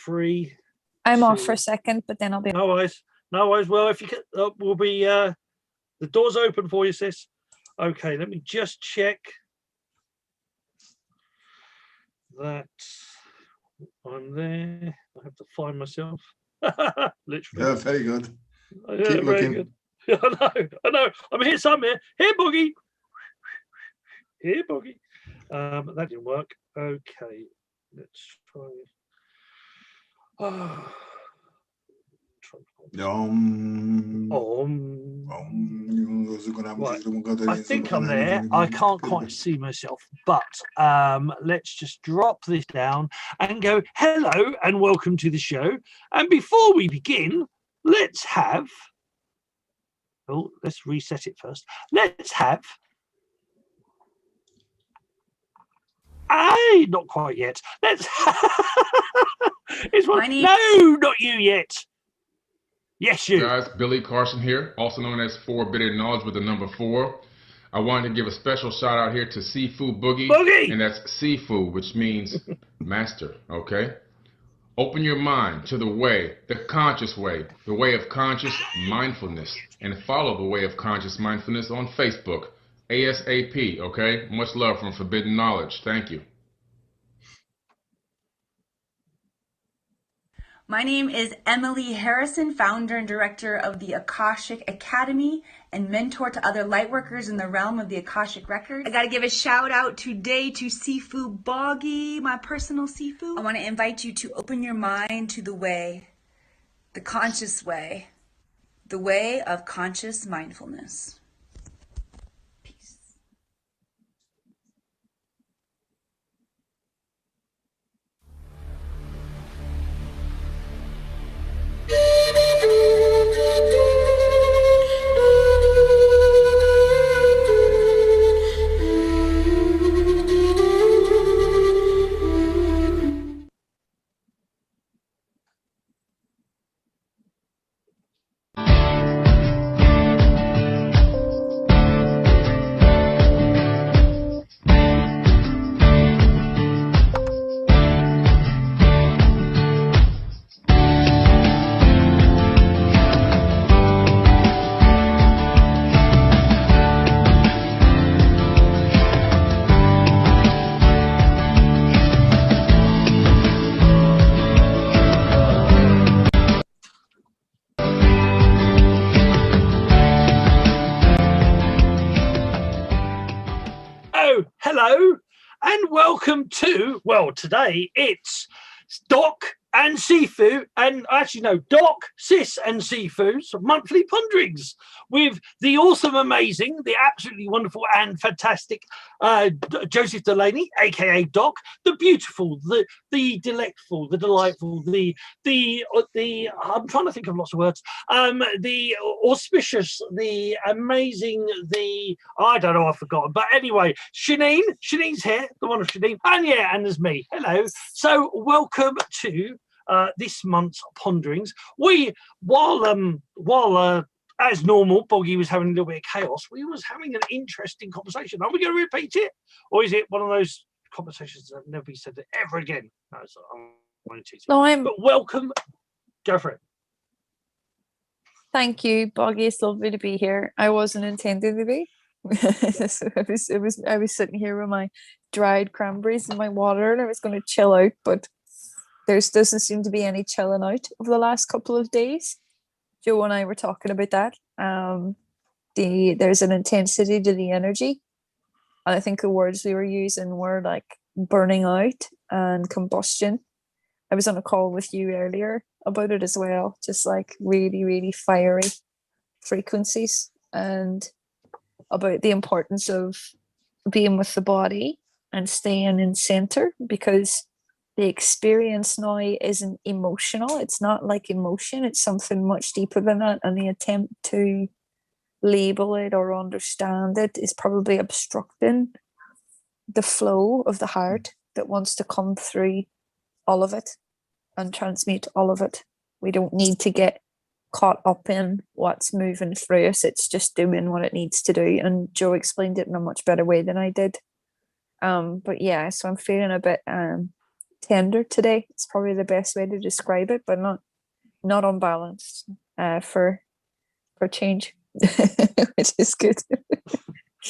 3. I'm off for a second, but then I'll be. No worries. No worries. Well, if you can, we'll be. The door's open for you, sis. Okay, let me just check that I'm there. I have to find myself. Literally. Yeah, very good. Yeah, Keep looking. Good. I know. I'm here somewhere. Here, Boogie. Here, Boogie. That didn't work. Okay, let's try. Right. I think I'm there. I can't quite see myself, but let's just drop this down and go hello and welcome to the show. And before we begin, let's reset it first. Let's have not quite yet. Let's it's one. No, not you yet. Yes, you. Guys, Billy Carson here, also known as Forbidden Knowledge with the number 4. I wanted to give a special shout out here to Sifu Boogie. And that's Sifu, which means master, okay? Open your mind to the way, the conscious way, the way of conscious mindfulness, and follow the way of conscious mindfulness on Facebook, ASAP, okay? Much love from Forbidden Knowledge. Thank you. My name is Emily Harrison, founder and director of the Akashic Academy and mentor to other lightworkers in the realm of the Akashic Records. I gotta give a shout out today to Sifu Boggy, my personal Sifu. I wanna invite you to open your mind to the way, the conscious way, the way of conscious mindfulness. Hello and welcome to, well, today it's Doc and Sifu, and actually no, Doc, Sis and Sifu's monthly ponderings with the awesome, amazing, the absolutely wonderful and fantastic Joseph Delaney, aka Doc, the beautiful, the delectful, the delightful, the I'm trying to think of lots of words, the auspicious, the amazing, the I don't know, I've forgotten, but anyway, Shanine's here, the one of Shanine, and yeah, and there's me. Hello. So welcome to this month's ponderings. While as normal, Boggy was having a little bit of chaos, we was having an interesting conversation. Are we going to repeat it, or is it one of those conversations that never be said ever again? No, so but welcome. Go for it. Thank you, Boggy. It's lovely to be here. I wasn't intending to be. I was sitting here with my dried cranberries and my water, and I was going to chill out, but there doesn't seem to be any chilling out over the last couple of days. Joe and I were talking about that. There's an intensity to the energy. And I think the words we were using were like burning out and combustion. I was on a call with you earlier about it as well, just like really, really fiery frequencies, and about the importance of being with the body and staying in center, because the experience now isn't emotional. It's not like emotion. It's something much deeper than that. And the attempt to label it or understand it is probably obstructing the flow of the heart that wants to come through all of it and transmute all of it. We don't need to get caught up in what's moving through us. It's just doing what it needs to do. And Joe explained it in a much better way than I did. But yeah, so I'm feeling a bit tender today. It's probably the best way to describe it, but not unbalanced for change, which is good.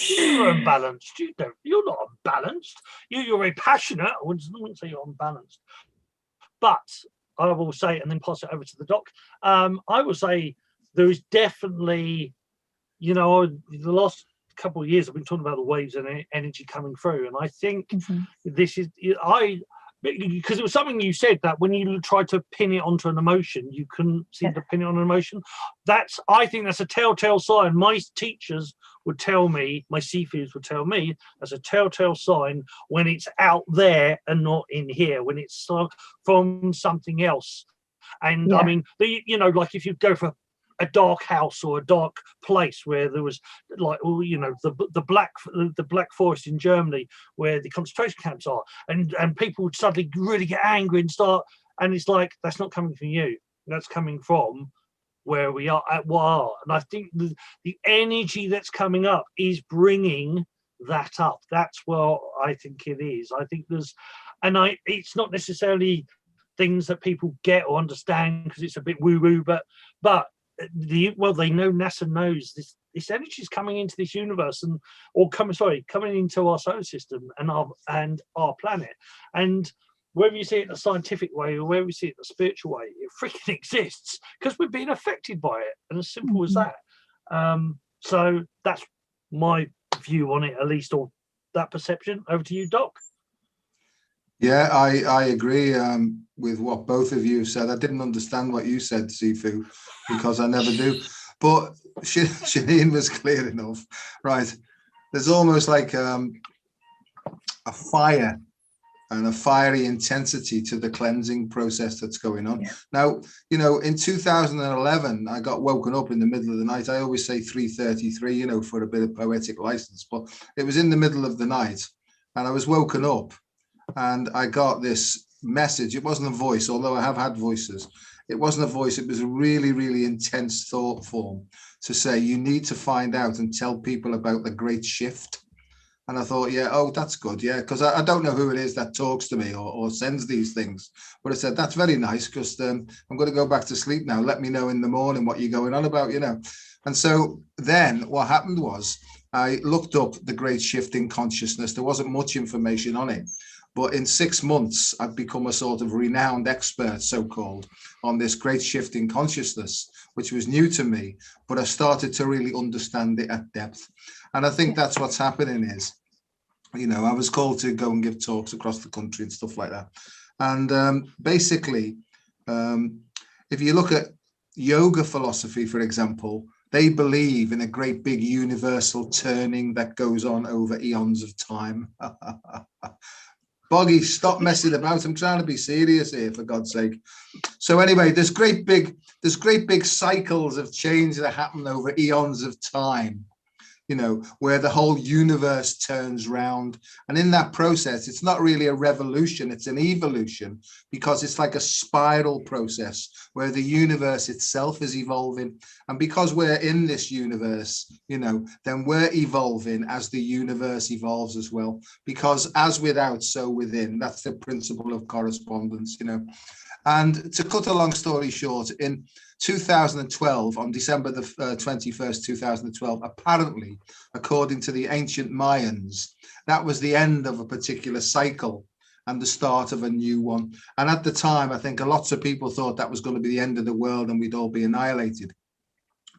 You're unbalanced. You're not unbalanced. You're very passionate. I wouldn't say you're unbalanced. But I will say, and then pass it over to the doc. I will say there is definitely, the last couple of years I've been talking about the waves and energy coming through, and I think this is because it was something you said that when you try to pin it onto an emotion, you couldn't seem to pin it on an emotion. I think that's a telltale sign. My teachers would tell me, my Sifus would tell me, that's a telltale sign when it's out there and not in here, when it's from something else. And I mean, like if you go for a dark house or a dark place where there was like, the Black Forest in Germany where the concentration camps are, and people would suddenly really get angry and start, and it's like, that's not coming from you, that's coming from where we are at war. And I think the energy that's coming up is bringing that up. That's what I think it is. I think it's not necessarily things that people get or understand because it's a bit woo-woo, but they know, NASA knows this energy is coming into this universe coming into our solar system and our planet. And whether you see it the scientific way or whether you see it the spiritual way, it freaking exists because we're being affected by it, and as simple as that. So that's my view on it, at least, or that perception. Over to you, Doc. Yeah, I agree with what both of you said. I didn't understand what you said, Sifu, because I never do. But Shaheen was clear enough, right? There's almost like a fire and a fiery intensity to the cleansing process that's going on. Now, in 2011, I got woken up in the middle of the night. I always say 3:33, for a bit of poetic license, but it was in the middle of the night, and I was woken up. And I got this message. It wasn't a voice, although I have had voices. It wasn't a voice. It was a really, really intense thought form to say, you need to find out and tell people about the great shift. And I thought, that's good. Yeah, because I don't know who it is that talks to me or sends these things. But I said, that's very nice because I'm going to go back to sleep now. Let me know in the morning what you're going on about, And so then what happened was I looked up the great shift in consciousness. There wasn't much information on it. But in 6 months, I've become a sort of renowned expert, so-called, on this great shift in consciousness, which was new to me, but I started to really understand it at depth. And I think that's what's happening is, I was called to go and give talks across the country and stuff like that. And basically, if you look at yoga philosophy, for example, they believe in a great big universal turning that goes on over eons of time. Boggy, stop messing about. I'm trying to be serious here, for God's sake. So anyway, there's great big cycles of change that happen over eons of time, where the whole universe turns round. And in that process, it's not really a revolution, it's an evolution, because it's like a spiral process where the universe itself is evolving. And because we're in this universe, then we're evolving as the universe evolves as well. Because as without, so within. That's the principle of correspondence, And to cut a long story short, in 2012, on December the 21st, 2012, apparently, according to the ancient Mayans, that was the end of a particular cycle and the start of a new one. And at the time, I think lots of people thought that was going to be the end of the world and we'd all be annihilated.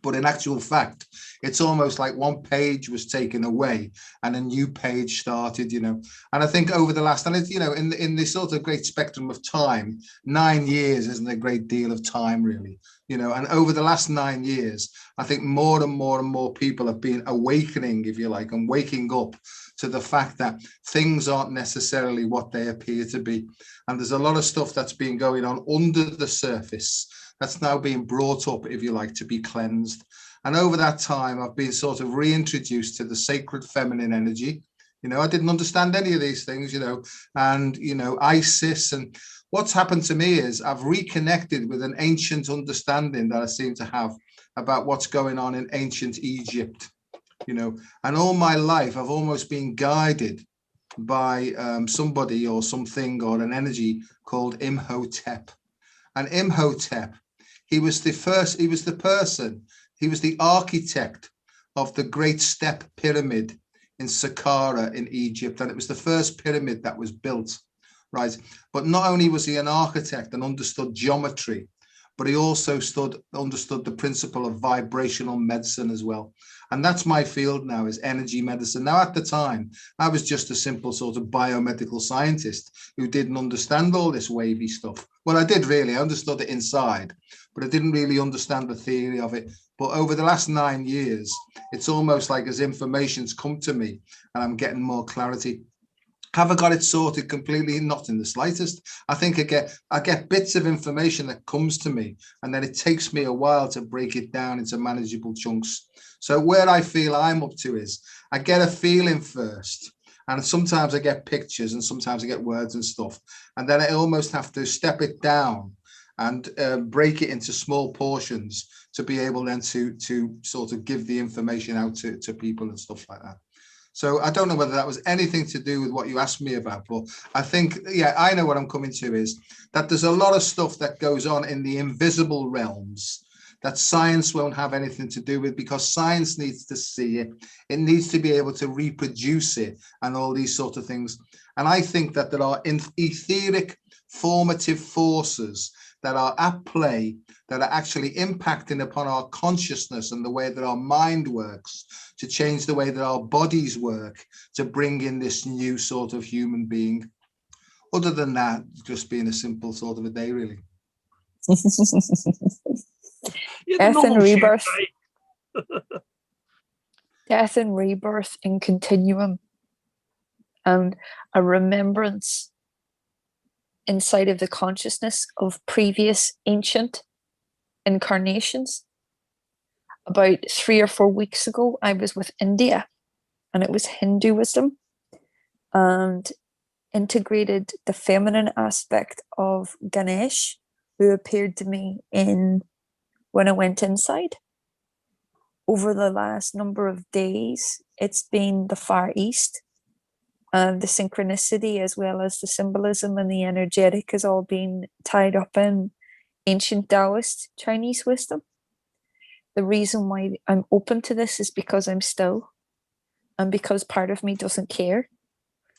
But in actual fact, it's almost like one page was taken away and a new page started, And I think over the last, and it's, in this sort of great spectrum of time, 9 years isn't a great deal of time, really. And over the last 9 years, I think more and more and more people have been awakening, if you like, and waking up to the fact that things aren't necessarily what they appear to be. And there's a lot of stuff that's been going on under the surface that's now being brought up, if you like, to be cleansed. And over that time, I've been sort of reintroduced to the sacred feminine energy. I didn't understand any of these things, and, Isis. And what's happened to me is I've reconnected with an ancient understanding that I seem to have about what's going on in ancient Egypt, and all my life, I've almost been guided by somebody or something or an energy called Imhotep. And Imhotep, he was the architect of the Great Step Pyramid in Saqqara in Egypt. And it was the first pyramid that was built, right? But not only was he an architect and understood geometry, but he also understood the principle of vibrational medicine as well. And that's my field now, is energy medicine. Now, at the time, I was just a simple sort of biomedical scientist who didn't understand all this wavy stuff. Well, I did really. I understood it inside, but I didn't really understand the theory of it. But over the last 9 years, it's almost like as information's come to me and I'm getting more clarity. Have I got it sorted completely? Not in the slightest. I think I get bits of information that comes to me, and then it takes me a while to break it down into manageable chunks. So where I feel I'm up to is I get a feeling first, and sometimes I get pictures and sometimes I get words and stuff. And then I almost have to step it down and break it into small portions to be able then to sort of give the information out to people and stuff like that. So I don't know whether that was anything to do with what you asked me about, but I think, yeah, I know what I'm coming to is that there's a lot of stuff that goes on in the invisible realms that science won't have anything to do with, because science needs to see it. It needs to be able to reproduce it and all these sort of things. And I think that there are etheric formative forces that are at play that are actually impacting upon our consciousness and the way that our mind works, to change the way that our bodies work, to bring in this new sort of human being. Other than that, just being a simple sort of a day, really. Death and rebirth. Death and rebirth in continuum, and a remembrance inside of the consciousness of previous ancient incarnations. About 3 or 4 weeks ago, I was with India, and it was Hindu wisdom, and integrated the feminine aspect of Ganesh, who appeared to me when I went inside. Over the last number of days, it's been the Far East, and the synchronicity as well as the symbolism and the energetic has all been tied up in ancient Taoist Chinese wisdom. The reason why I'm open to this is because I'm still, and because part of me doesn't care.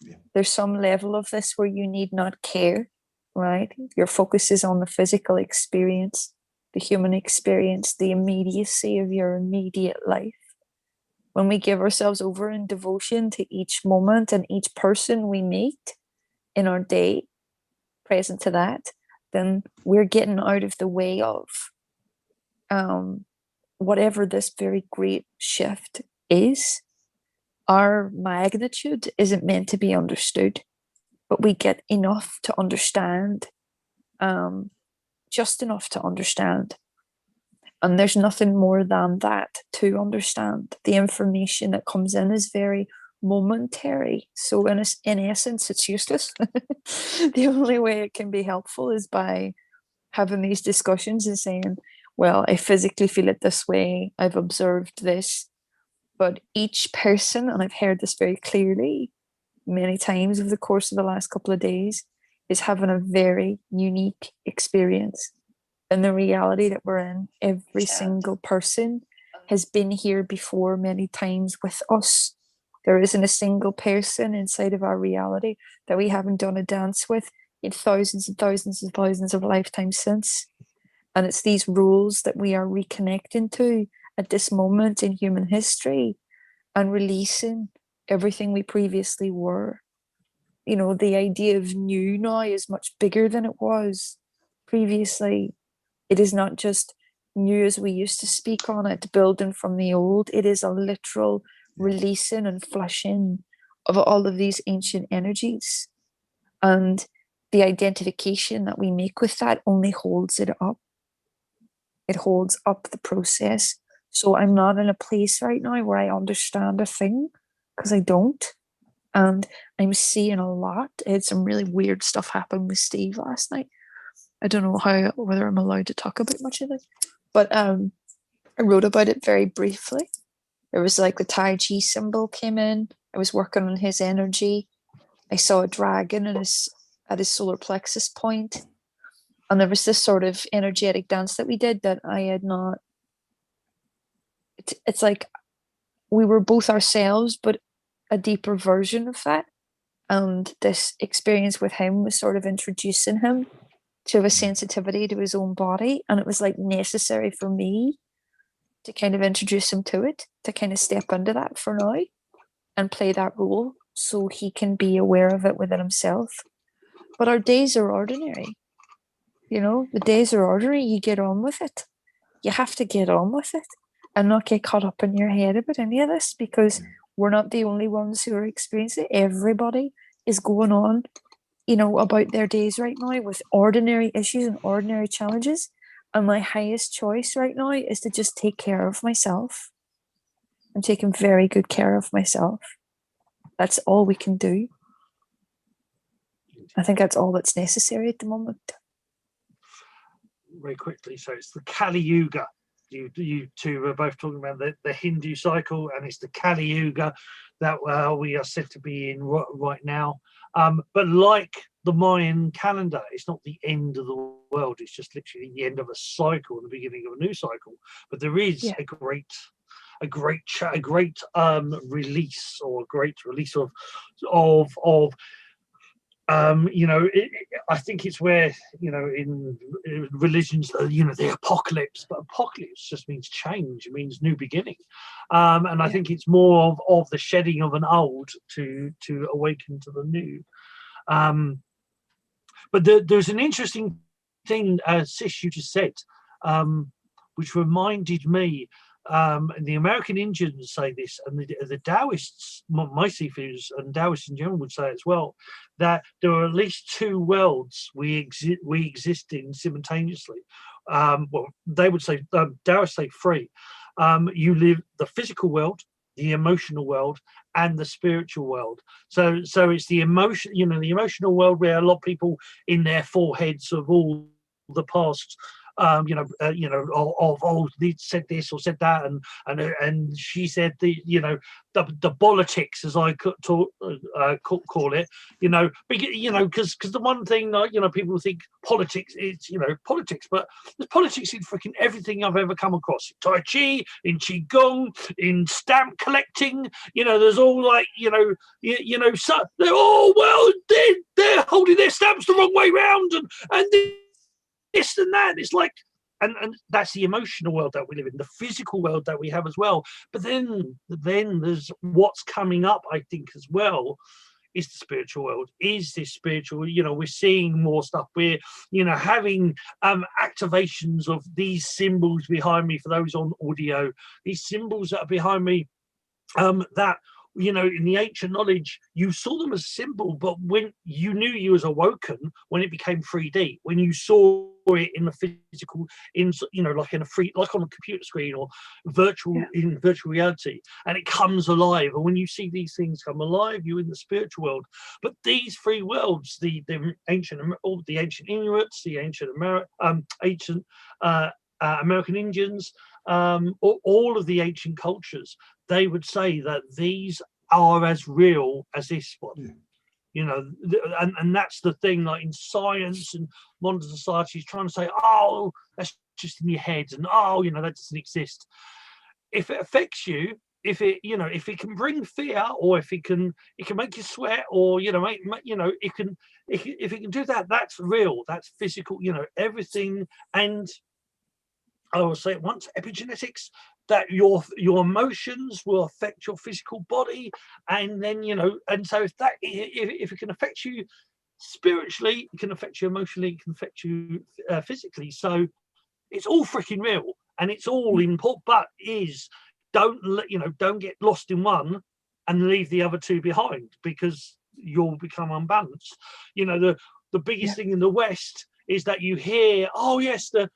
Yeah. There's some level of this where you need not care, right? Your focus is on the physical experience, the human experience, the immediacy of your immediate life. When we give ourselves over in devotion to each moment and each person we meet in our day, present to that, then we're getting out of the way of whatever this very great shift is. Our magnitude isn't meant to be understood, but we get enough to understand, just enough to understand. And there's nothing more than that to understand. The information that comes in is very momentary. So in essence, it's useless. The only way it can be helpful is by having these discussions and saying, well, I physically feel it this way. I've observed this. But each person, and I've heard this very clearly many times over the course of the last couple of days, is having a very unique experience. And the reality that we're in, every single person has been here before many times with us. There isn't a single person inside of our reality that we haven't done a dance with in thousands and thousands and thousands of lifetimes since. And it's these rules that we are reconnecting to at this moment in human history and releasing everything we previously were. You know, the idea of new now is much bigger than it was previously. It is not just new as we used to speak on it, building from the old. It is a literal releasing and flushing of all of these ancient energies. And the identification that we make with that only holds it up. It holds up the process. So I'm not in a place right now where I understand a thing, because I don't. And I'm seeing a lot. I had some really weird stuff happen with Steve last night. I don't know whether I'm allowed to talk about much of it, but I wrote about it very briefly. There was like the Tai Chi symbol came in. I was working on his energy. I saw a dragon at his solar plexus point, and there was this sort of energetic dance that we did that I had not. It's like we were both ourselves, but a deeper version of that. And this experience with him was sort of introducing him to a sensitivity to his own body, and it was like necessary for me to kind of introduce him to it, to kind of step into that for now and play that role so he can be aware of it within himself. But our days are ordinary. You know, the days are ordinary. You get on with it. You have to get on with it and not get caught up in your head about any of this, because we're not the only ones who are experiencing it. Everybody is going on, you know, about their days right now with ordinary issues and ordinary challenges. And my highest choice right now is to just take care of myself. I'm taking very good care of myself. That's all we can do. I think that's all that's necessary at the moment. Very quickly, so it's the Kali Yuga. You two are both talking about the Hindu cycle, and it's the Kali Yuga that we are said to be in right now. But like the Mayan calendar, it's not the end of the world. It's just literally the end of a cycle, the beginning of a new cycle. But there is a great release, or a great release of I think it's where, in religions, the apocalypse, but apocalypse just means change. It means new beginning. And I think it's more of the shedding of an old to awaken to the new. But there's an interesting thing, Sis, you just said, which reminded me. The American Indians say this, and the Taoists, my Sifus and Taoists in general would say as well, that there are at least two worlds we exist in simultaneously. Well, they would say, Taoists say three. You live the physical world, the emotional world, and the spiritual world. So it's the emotion, the emotional world where a lot of people in their foreheads of all the past. They said this or said that, and she said the politics, as I could call it, because the one thing people think politics is politics, but there's politics in freaking everything I've ever come across. Tai Chi, in Qigong, in stamp collecting, there's all so they're all they're holding their stamps the wrong way round, and this and that. It's like, and that's the emotional world that we live in, the physical world that we have as well. But then there's what's coming up, I think, as well, is the spiritual world. Is this spiritual? We're seeing more stuff. We're having activations of these symbols behind me. For those on audio, these symbols that are behind me, that in the ancient knowledge, you saw them as a symbol, but when you knew you was awoken, when it became 3D, when you saw it in the physical, like on a computer screen or in virtual reality, and it comes alive. And when you see these things come alive, you're in the spiritual world. But these three worlds, the ancient Inuits, the ancient American Indians, all of the ancient cultures, they would say that these are as real as this one. And that's the thing, like in science and modern society is trying to say, oh, that's just in your head, and that doesn't exist. If it affects you, if it can bring fear, or if it can make you sweat, or it can, if it can do that, that's real, that's physical, everything. And I will say it once, epigenetics, that your emotions will affect your physical body, and then and so if it can affect you spiritually, it can affect you emotionally, it can affect you physically. So it's all freaking real, and it's all important. But don't get lost in one and leave the other two behind, because you'll become unbalanced. The biggest thing in the West is that you hear, oh yes, the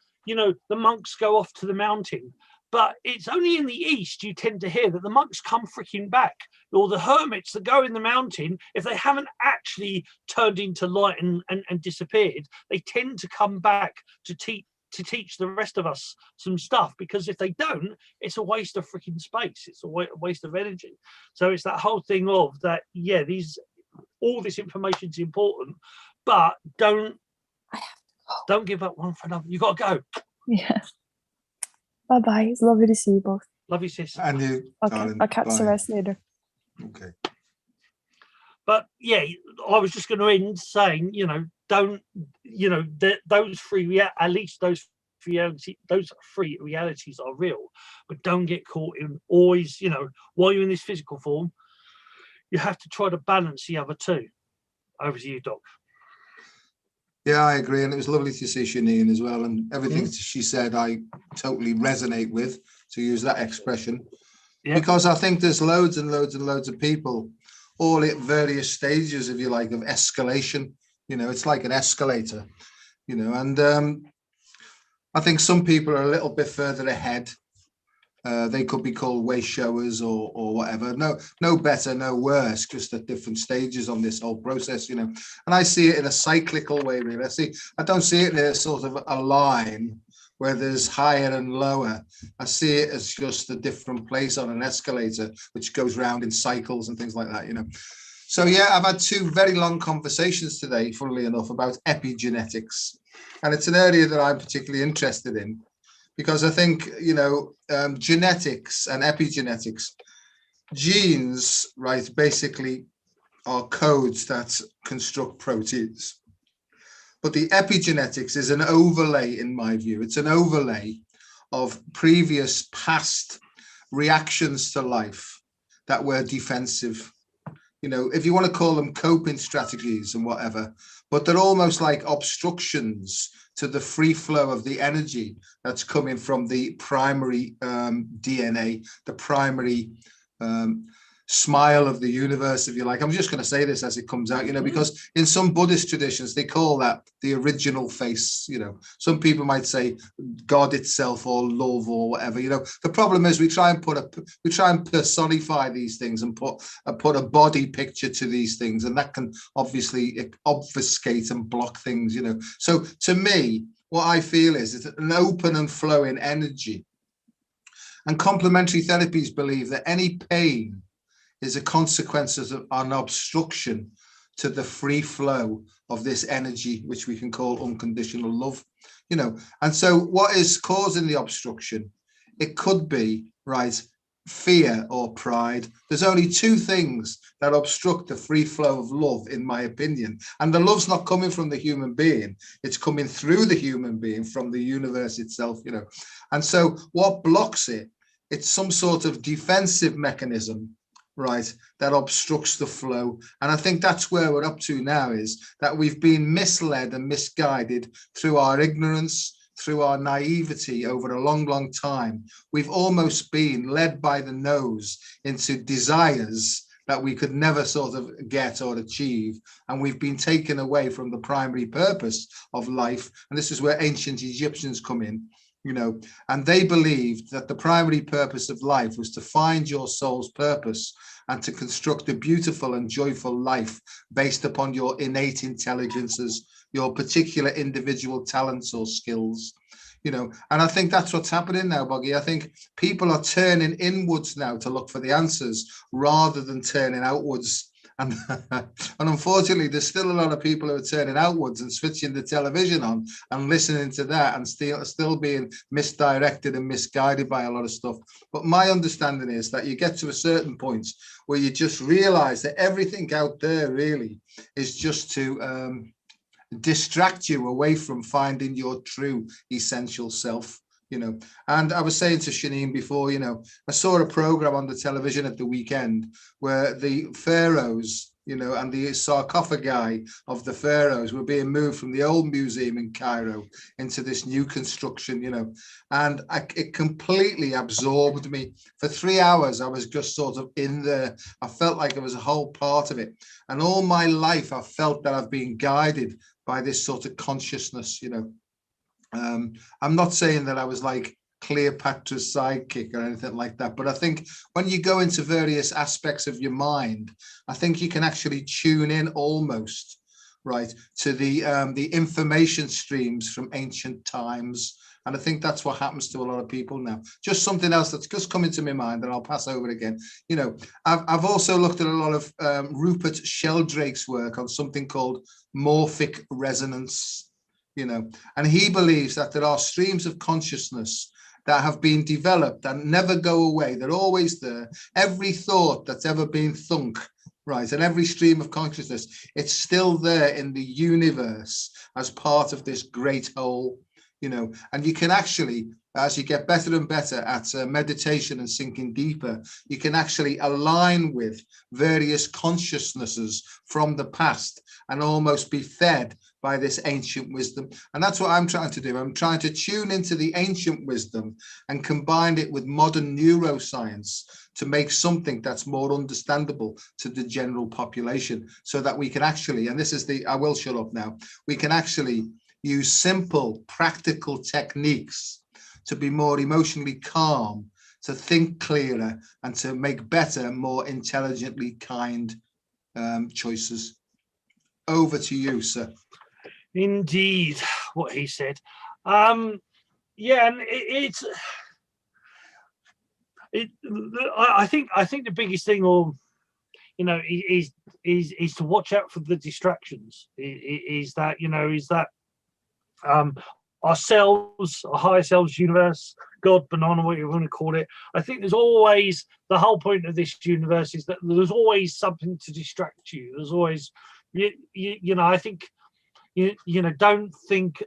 monks go off to the mountain. But it's only in the East you tend to hear that the monks come freaking back, or the hermits that go in the mountain, if they haven't actually turned into light and disappeared, they tend to come back to teach the rest of us some stuff, because if they don't, it's a waste of freaking space. It's a waste of energy. So it's that whole thing of that, these all this information is important, but don't give up one for another. You got to go. Yeah. Bye-bye. It's lovely to see you both. Love you, sis. And you, Okay, I'll catch the rest later. Okay. But yeah, I was just going to end saying, don't, those three, at least those three realities are real, but don't get caught in always, while you're in this physical form, you have to try to balance the other two. Over to you, Doc. Yeah, I agree. And it was lovely to see Shanine as well. And everything she said, I totally resonate with, to use that expression, because I think there's loads and loads and loads of people, all at various stages, if you like, of escalation. It's like an escalator, and I think some people are a little bit further ahead. They could be called way showers or whatever. No better, no worse, just at different stages on this whole process, And I see it in a cyclical way, really. I don't see it in a sort of a line where there's higher and lower. I see it as just a different place on an escalator, which goes round in cycles and things like that, So yeah, I've had two very long conversations today, funnily enough, about epigenetics. And it's an area that I'm particularly interested in, because I think, genetics and epigenetics, genes, right, basically are codes that construct proteins. But the epigenetics is an overlay, in my view. It's an overlay of previous past reactions to life that were defensive. If you want to call them coping strategies and whatever, but they're almost like obstructions to the free flow of the energy that's coming from the primary DNA, the primary smile of the universe, if you like. I'm just going to say this as it comes out, because in some Buddhist traditions, they call that the original face. Some people might say God itself or love or whatever. The problem is we try and personify these things and put a body picture to these things, and that can obviously obfuscate and block things. So to me, what I feel is it's an open and flowing energy. And complementary therapies believe that any pain is a consequence of an obstruction to the free flow of this energy, which we can call unconditional love, And so what is causing the obstruction? It could be, right, fear or pride. There's only two things that obstruct the free flow of love, in my opinion. And the love's not coming from the human being. It's coming through the human being from the universe itself, And so what blocks it? It's some sort of defensive mechanism, right, that obstructs the flow. And I think that's where we're up to now, is that we've been misled and misguided through our ignorance, through our naivety over a long, long time. We've almost been led by the nose into desires that we could never sort of get or achieve. And we've been taken away from the primary purpose of life. And this is where ancient Egyptians come in. And they believed that the primary purpose of life was to find your soul's purpose and to construct a beautiful and joyful life based upon your innate intelligences, your particular individual talents or skills, And I think that's what's happening now, Boggy. I think people are turning inwards now to look for the answers rather than turning outwards. And unfortunately, there's still a lot of people who are turning outwards and switching the television on and listening to that and still being misdirected and misguided by a lot of stuff. But my understanding is that you get to a certain point where you just realize that everything out there really is just to distract you away from finding your true essential self. And I was saying to Shanine before, I saw a program on the television at the weekend where the pharaohs, and the sarcophagi of the pharaohs were being moved from the old museum in Cairo into this new construction, and it completely absorbed me. For 3 hours, I was just sort of in there. I felt like it was a whole part of it. And all my life, I felt that I've been guided by this sort of consciousness, I'm not saying that I was like Cleopatra's sidekick or anything like that, but I think when you go into various aspects of your mind, I think you can actually tune in almost right, to the information streams from ancient times. And I think that's what happens to a lot of people now. Just something else that's just come into my mind, and I'll pass over again. You know, I've also looked at a lot of Rupert Sheldrake's work on something called morphic resonance, you know, and he believes that there are streams of consciousness that have been developed and never go away. They're always there. Every thought that's ever been thunk, right, and every stream of consciousness, it's still there in the universe as part of this great whole. You know, and you can actually, as you get better and better at meditation and sinking deeper, you can actually align with various consciousnesses from the past and almost be fed by this ancient wisdom. And that's what I'm trying to do. I'm trying to tune into the ancient wisdom and combine it with modern neuroscience to make something that's more understandable to the general population, so that we can actually, and this is the, I will shut up now, we can actually use simple, practical techniques to be more emotionally calm, to think clearer, and to make better, more intelligently kind choices. Over to you, sir. Indeed, what he said. Yeah, and I think the biggest thing, or you know, is to watch out for the distractions. Is that, you know, is that ourselves, our higher selves, universe, God, banana, what you want to call it. I think there's always, the whole point of this universe is that there's always something to distract you. There's always, you know, I think, you know, don't think,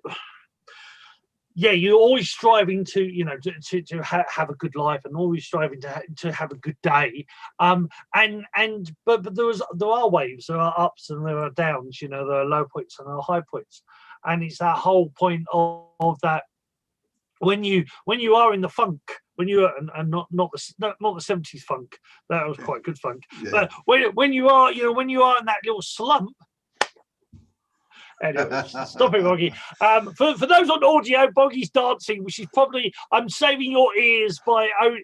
yeah, you're always striving to, you know, to have a good life, and always striving to have a good day. But there are waves, there are ups and there are downs, you know, there are low points and there are high points. And it's that whole point of that when you are in the funk, when you are, and not the 70s funk, that was quite good funk. Yeah. But when you are, you know, when you are in that little slump. Anyway, stop it, Boggy. For those on audio, Boggy's dancing, which is probably, I'm saving your ears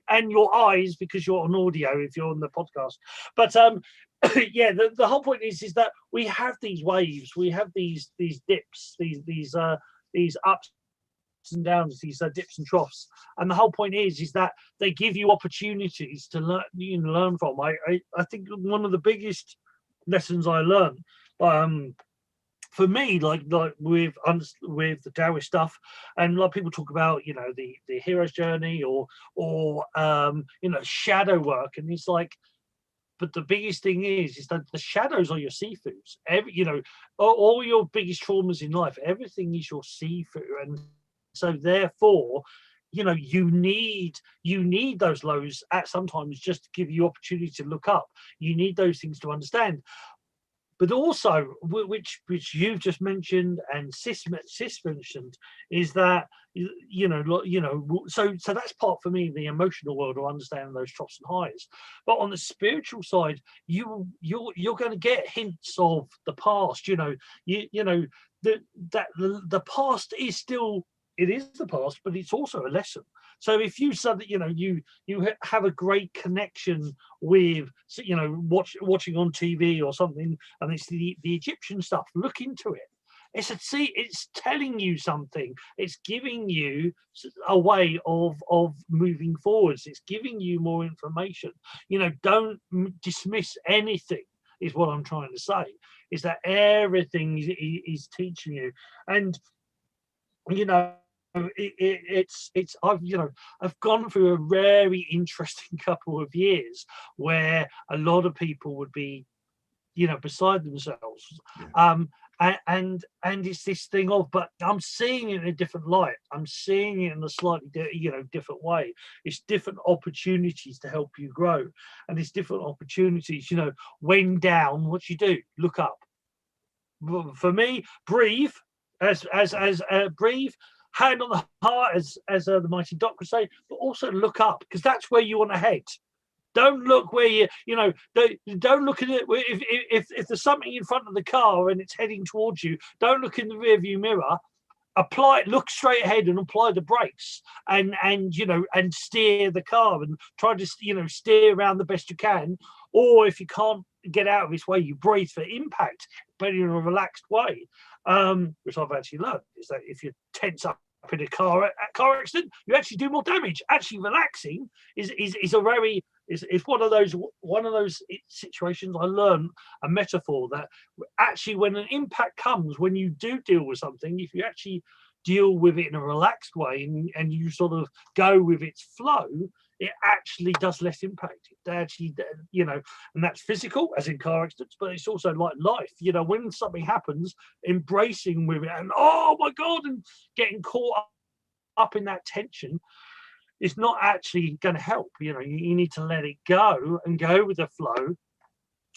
and your eyes because you're on audio if you're on the podcast. But yeah, the whole point is that we have these waves, we have these dips, these ups and downs, these dips and troughs, and the whole point is that they give you opportunities to learn from. I think one of the biggest lessons I learned, for me, like with the Taoist stuff, and like people talk about, you know, the hero's journey or you know, shadow work, and it's like, but the biggest thing is that the shadows are your Sifus. You know, all your biggest traumas in life, everything is your Sifu, and so therefore, you know, you need those lows at sometimes just to give you opportunity to look up. You need those things to understand. But also, which you've just mentioned and Sis mentioned, is that you know, so that's part for me, the emotional world, or understanding those troughs and highs. But on the spiritual side, you're going to get hints of the past. You know, you know that the past is still, it is the past, but it's also a lesson. So if you said that, you know, you have a great connection with, you know, watching on TV or something, and it's the Egyptian stuff, look into it. It's telling you something. It's giving you a way of moving forwards. It's giving you more information. You know, don't dismiss anything, is what I'm trying to say, is that everything is teaching you. And, you know, I've gone through a very interesting couple of years where a lot of people would be, you know, beside themselves. Yeah. And it's this thing of, but I'm seeing it in a different light. I'm seeing it in a slightly, you know, different way. It's different opportunities to help you grow, and it's different opportunities. You know, when down, what you do, look up. For me, breathe, as breathe. Hand on the heart, as the mighty Doc would say, but also look up, because that's where you want to head. Don't look where you know. Don't look at it. If there's something in front of the car and it's heading towards you, don't look in the rearview mirror. Look straight ahead and apply the brakes, and you know, and steer the car and try to, you know, steer around the best you can. Or if you can't get out of its way, you brace for impact. but in a relaxed way, which I've actually learned, is that if you tense up in a car accident, you actually do more damage. Actually, relaxing is a very is one of those situations. I learned a metaphor that actually, when an impact comes, when you do deal with something, if you actually deal with it in a relaxed way and you sort of go with its flow, it actually does less impact. It actually, and that's physical, as in car accidents, but it's also like life. When something happens, embracing with it and oh my God, and getting caught up in that tension is not actually going to help. You need to let it go and go with the flow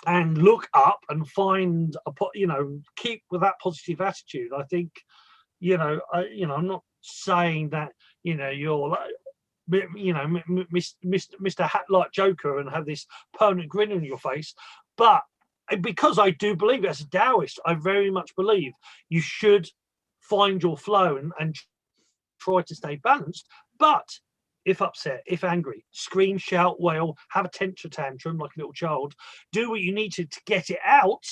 and look up and find keep with that positive attitude. I think, I'm not saying that, you're like, Mr. Hat-like Joker and have this permanent grin on your face. But because I do believe, as a Taoist, I very much believe you should find your flow and try to stay balanced. But if upset, if angry, scream, shout, wail, have a temper tantrum like a little child, do what you need to get it out,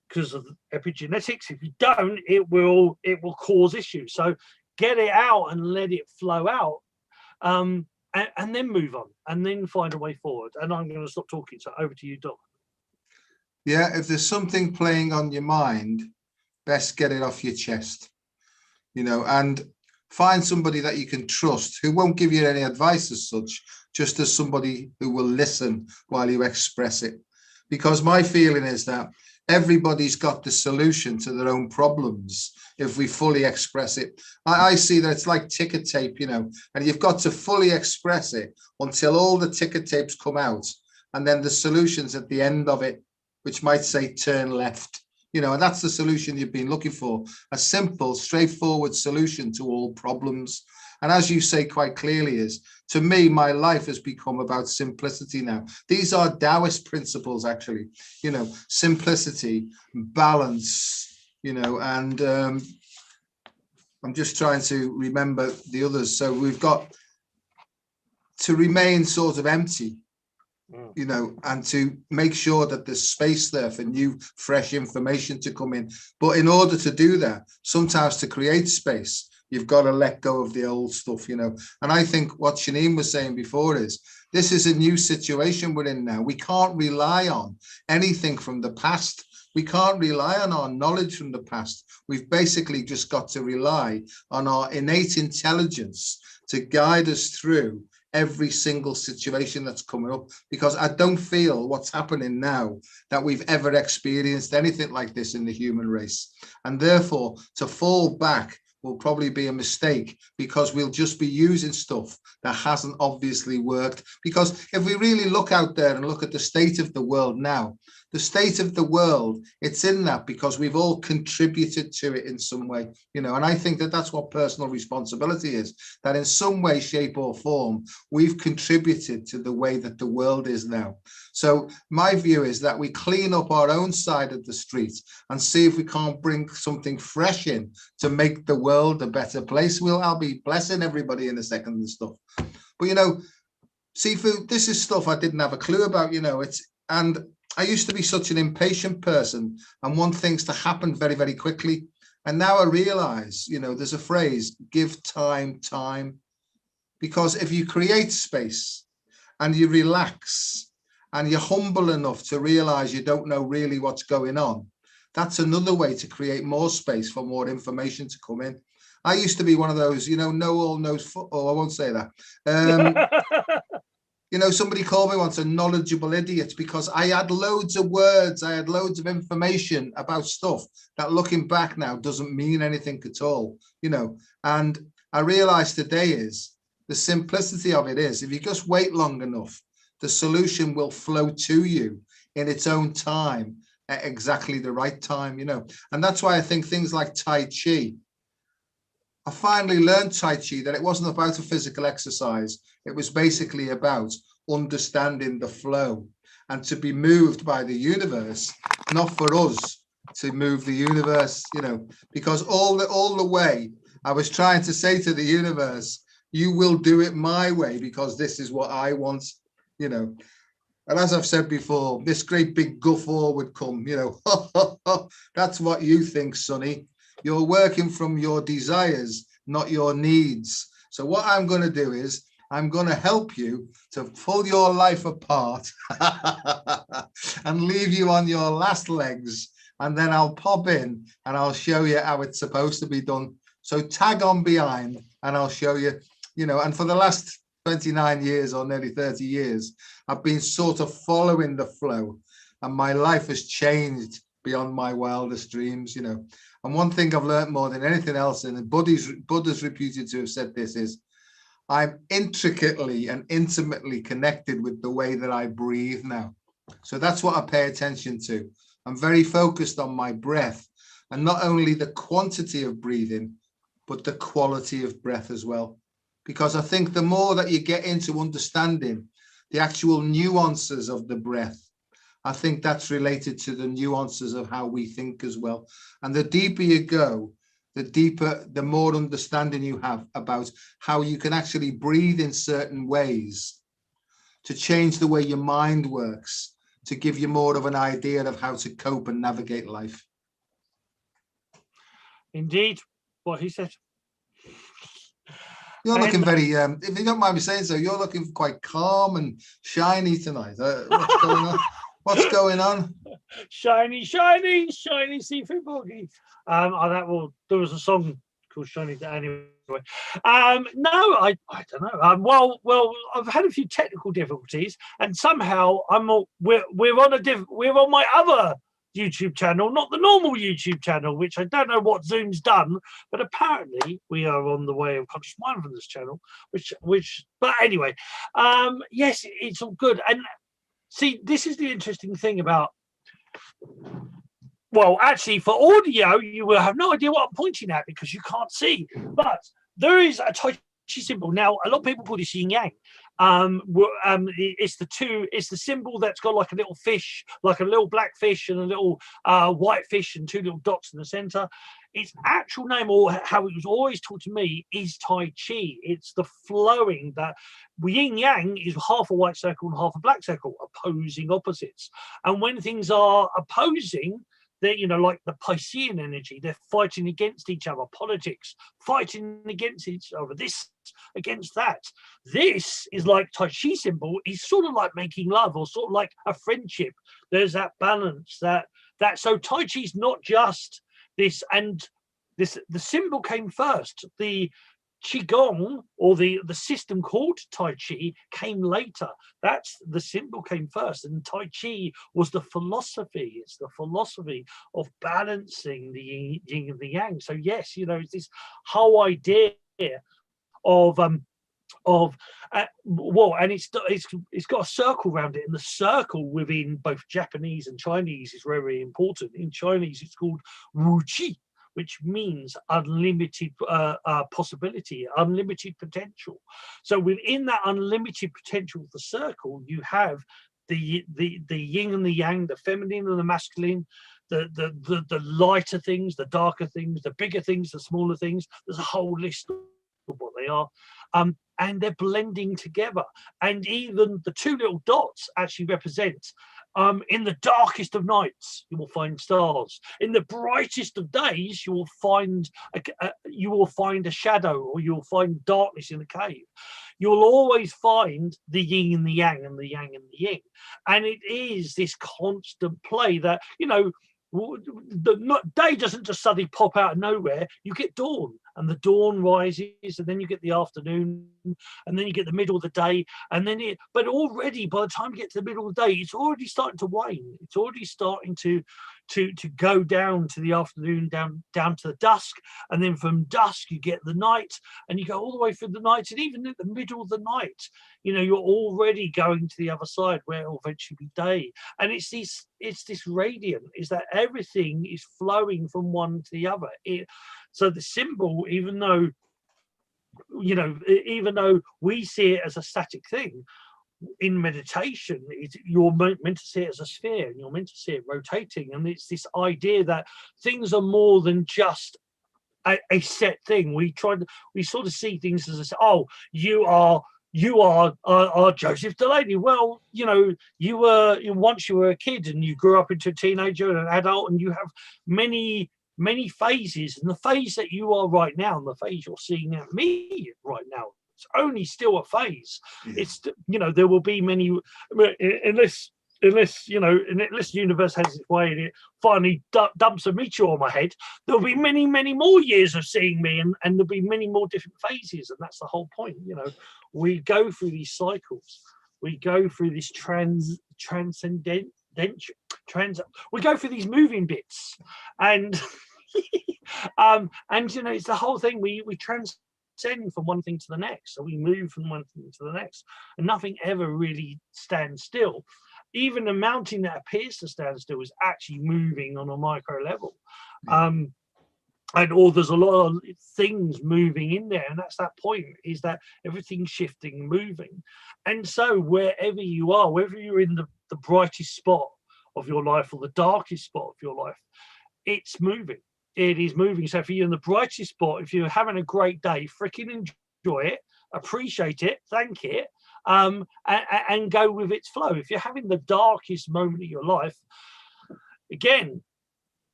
because of epigenetics. If you don't, it will cause issues. So get it out and let it flow out, and then move on, and then find a way forward. And I'm going to stop talking. So over to you, Doc. Yeah, if there's something playing on your mind, best get it off your chest, and find somebody that you can trust who won't give you any advice as such, just as somebody who will listen while you express it. Because my feeling is that everybody's got the solution to their own problems if we fully express it. I see that it's like ticker tape, and you've got to fully express it until all the ticker tapes come out, and then the solution's at the end of it, which might say turn left, and that's the solution you've been looking for, a simple, straightforward solution to all problems. And as you say quite clearly, is to me, my life has become about simplicity now. These are Taoist principles, actually, simplicity, balance, and I'm just trying to remember the others. So we've got to remain sort of empty, and to make sure that there's space there for new, fresh information to come in. But in order to do that, sometimes to create space, you've got to let go of the old stuff, And I think what Shanine was saying before is, this is a new situation we're in now. We can't rely on anything from the past. We can't rely on our knowledge from the past. We've basically just got to rely on our innate intelligence to guide us through every single situation that's coming up, because I don't feel what's happening now that we've ever experienced anything like this in the human race. And therefore, to fall back will probably be a mistake, because we'll just be using stuff that hasn't obviously worked. Because if we really look out there and look at the state of the world now, the state of the world, it's in that because we've all contributed to it in some way, and I think that that's what personal responsibility is, that in some way, shape or form, we've contributed to the way that the world is now. So my view is that we clean up our own side of the street and see if we can't bring something fresh in to make the world a better place. I'll be blessing everybody in a second and stuff. But, Sifu, this is stuff I didn't have a clue about, and I used to be such an impatient person and want things to happen very, very quickly. And now I realize, there's a phrase, give time. Because if you create space and you relax and you're humble enough to realize you don't know really what's going on, that's another way to create more space for more information to come in. I used to be one of those, know all, knows, I won't say that. Somebody called me once a knowledgeable idiot, because I had loads of words, I had loads of information about stuff that looking back now doesn't mean anything at all, and I realized today is the simplicity of it is, if you just wait long enough, the solution will flow to you in its own time at exactly the right time, and that's why I think things like Tai Chi, I finally learned Tai Chi, that it wasn't about a physical exercise. It was basically about understanding the flow and to be moved by the universe, not for us to move the universe, because all the way I was trying to say to the universe, you will do it my way because this is what I want, And as I've said before, this great big guffaw would come, that's what you think, Sonny. You're working from your desires, not your needs. So what I'm going to do is I'm going to help you to pull your life apart and leave you on your last legs. And then I'll pop in and I'll show you how it's supposed to be done. So tag on behind and I'll show you, and for the last 29 years or nearly 30 years, I've been sort of following the flow, and my life has changed beyond my wildest dreams, And one thing I've learned more than anything else, and Buddha's reputed to have said this, is I'm intricately and intimately connected with the way that I breathe now. So that's what I pay attention to. I'm very focused on my breath, and not only the quantity of breathing, but the quality of breath as well. Because I think the more that you get into understanding the actual nuances of the breath, I think that's related to the nuances of how we think as well. And the deeper you go, the more understanding you have about how you can actually breathe in certain ways to change the way your mind works, to give you more of an idea of how to cope and navigate life. Indeed, what he said. You're looking very, if you don't mind me saying so, you're looking quite calm and shiny tonight. What's going on? What's going on? Shiny Sifu Boogie. There was a song called Shiny. Anyway, no, I don't know. Well, I've had a few technical difficulties, and somehow we're on my other YouTube channel, not the normal YouTube channel, which I don't know what Zoom's done, but apparently we are on the Way of Conscious Mindfulness channel, but anyway, yes, it's all good. And see, this is the interesting thing about, well, actually for audio, you will have no idea what I'm pointing at because you can't see, but there is a Tai Chi symbol. Now, a lot of people call this yin yang. It's the symbol that's got like a little fish, like a little black fish and a little white fish and two little dots in the center. Its actual name, or how it was always taught to me, is Tai Chi. It's the flowing, that yin yang is half a white circle and half a black circle, opposing opposites. And when things are opposing, they're, like the Piscean energy, they're fighting against each other, politics, fighting against each other, this against that. This is like Tai Chi symbol is sort of like making love, or sort of like a friendship. There's that balance, that so Tai Chi is not just this, and the symbol came first. The Qigong, or the system called Tai Chi, came later. That's the symbol came first, and Tai Chi was the philosophy. It's the philosophy of balancing the yin and the yang. So yes, it's this whole idea of and it's got a circle around it, and the circle within both Japanese and Chinese is very, very important. In Chinese, it's called Wu Qi, which means unlimited possibility, unlimited potential. So within that unlimited potential of the circle, you have the yin and the yang, the feminine and the masculine, the lighter things, the darker things, the bigger things, the smaller things. There's a whole list of what they are. And they're blending together. And even the two little dots actually represent, in the darkest of nights, you will find stars. In the brightest of days, you will find a shadow, or you will find darkness in a cave. You'll always find the yin and the yang, and the yang and the yin. And it is this constant play that, the day doesn't just suddenly pop out of nowhere. You get dawn, and the dawn rises, and then you get the afternoon, and then you get the middle of the day, and then but already by the time you get to the middle of the day, it's already starting to wane. It's already starting to go down to the afternoon, down to the dusk, and then from dusk you get the night, and you go all the way through the night, and even at the middle of the night, you're already going to the other side where it'll eventually be day. And it's this radiant, is that everything is flowing from one to the other. So the symbol, even though we see it as a static thing, in meditation, you're meant to see it as a sphere, and you're meant to see it rotating. And it's this idea that things are more than just a set thing. We sort of see things as you are you are Joseph Delaney. Well, you know, you were once you were a kid and you grew up into a teenager and an adult, and you have many phases. And the phase that you are right now, and the phase you're seeing at me right now, it's only still a phase. Yeah. It's, you know, there will be many, unless the universe has its way and it finally dumps a meteor on my head, there'll be many more years of seeing me, and there'll be many more different phases. And that's the whole point. You know, we go through these cycles, we go through this we go through these moving bits, and and you know, it's the whole thing. We transcend from one thing to the next, so we move from one thing to the next, and nothing ever really stands still. Even a mountain that appears to stand still is actually moving on a micro level. And there's a lot of things moving in there, and that's that point, is that everything's shifting, moving. And so wherever you are, whether you're in the brightest spot of your life or the darkest spot of your life, it's moving. It is moving. So if you're in the brightest spot, if you're having a great day, freaking enjoy it, appreciate it, thank it, and go with its flow. If you're having the darkest moment of your life, again,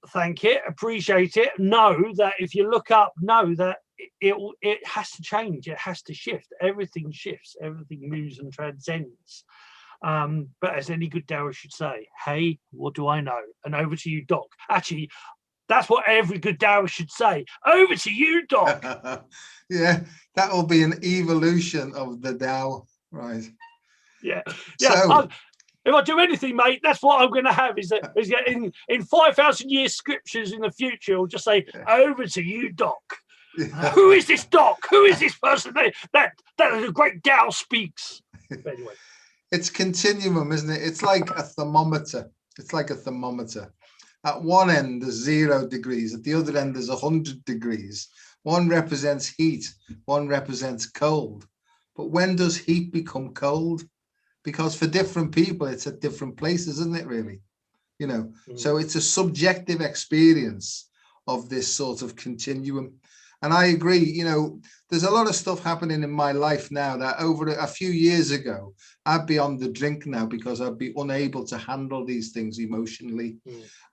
thank it, appreciate it, know that if you look up, know that it has to change, it has to shift. Everything shifts, everything moves and transcends. But as any good Taoist should say, hey, what do I know? And over to you, Doc. Actually, that's what every good Taoist should say. Over to you, Doc. Yeah, that will be an evolution of the Tao, right? Yeah. So, if I do anything, mate, that's what I'm going to have. Is that in 5,000 years scriptures in the future, I'll just say, over to you, Doc. Yeah. Who is this Doc? Who is this person that the great Tao speaks? But anyway, it's continuum, isn't it? It's like a thermometer. It's like a thermometer. At one end, there's 0 degrees. At the other end, there's 100 degrees. One represents heat. One represents cold. But when does heat become cold? Because for different people, it's at different places, isn't it, really? You know, so it's a subjective experience of this sort of continuum. And I agree, you know, there's a lot of stuff happening in my life now that over a few years ago, I'd be on the drink now because I'd be unable to handle these things emotionally.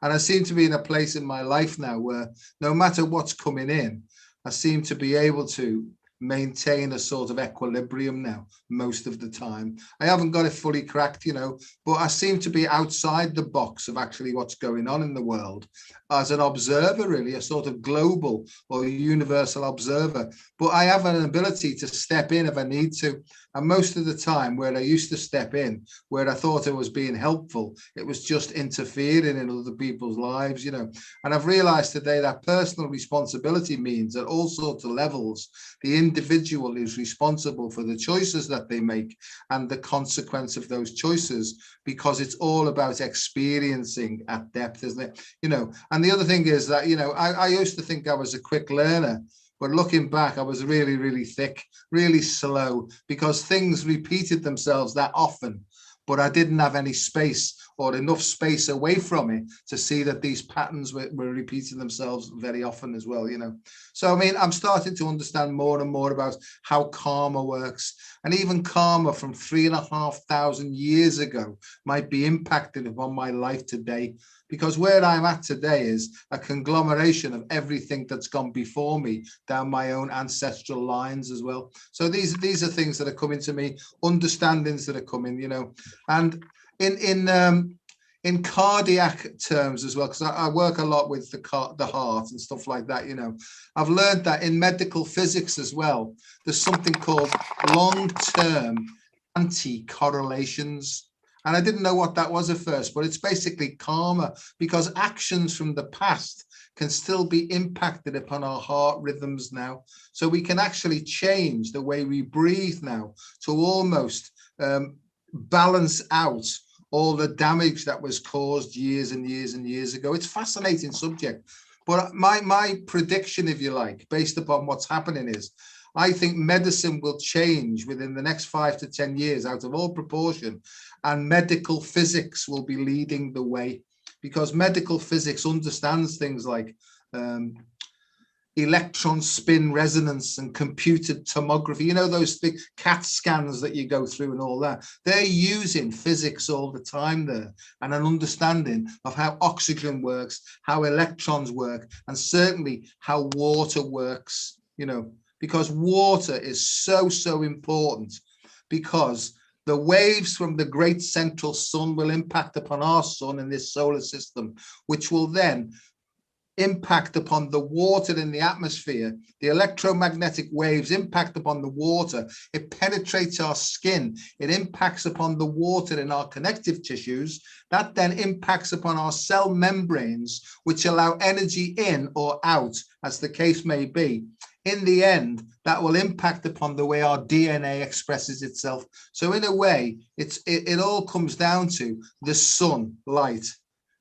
And I seem to be in a place in my life now where no matter what's coming in, I seem to be able to maintain a sort of equilibrium now most of the time. I haven't got it fully cracked, you know, but I seem to be outside the box of actually what's going on in the world as an observer, really, a sort of global or universal observer. But I have an ability to step in if I need to. And most of the time where I used to step in, where I thought I was being helpful, it was just interfering in other people's lives, you know. And I've realized today that personal responsibility means at all sorts of levels, the individual is responsible for the choices that they make and the consequence of those choices, because it's all about experiencing at depth, isn't it? You know, and the other thing is that, you know, I used to think I was a quick learner, but looking back, I was really, really thick, really slow, because things repeated themselves that often, but I didn't have any space or enough space away from it to see that these patterns were repeating themselves very often as well, you know. So, I mean, I'm starting to understand more and more about how karma works, and even karma from 3,500 years ago might be impacted upon my life today, because where I'm at today is a conglomeration of everything that's gone before me down my own ancestral lines as well. So these are things that are coming to me, understandings that are coming, you know, and in cardiac terms as well, because I work a lot with the heart and stuff like that, you know. I've learned that in medical physics as well, there's something called long-term anti-correlations. And I didn't know what that was at first, but it's basically karma, because actions from the past can still be impacted upon our heart rhythms now. So we can actually change the way we breathe now to almost balance out all the damage that was caused years and years and years ago. It's a fascinating subject. But my prediction, if you like, based upon what's happening is, I think medicine will change within the next 5 to 10 years out of all proportion, and medical physics will be leading the way, because medical physics understands things like electron spin resonance and computed tomography, you know, those big CAT scans that you go through and all that. They're using physics all the time there, and an understanding of how oxygen works, how electrons work, and certainly how water works, you know, because water is so important, because the waves from the great central sun will impact upon our sun in this solar system, which will then impact upon the water in the atmosphere. The electromagnetic waves impact upon the water. It penetrates our skin. It impacts upon the water in our connective tissues. That then impacts upon our cell membranes, which allow energy in or out, as the case may be. In the end, that will impact upon the way our DNA expresses itself. So in a way, it all comes down to the sun, light,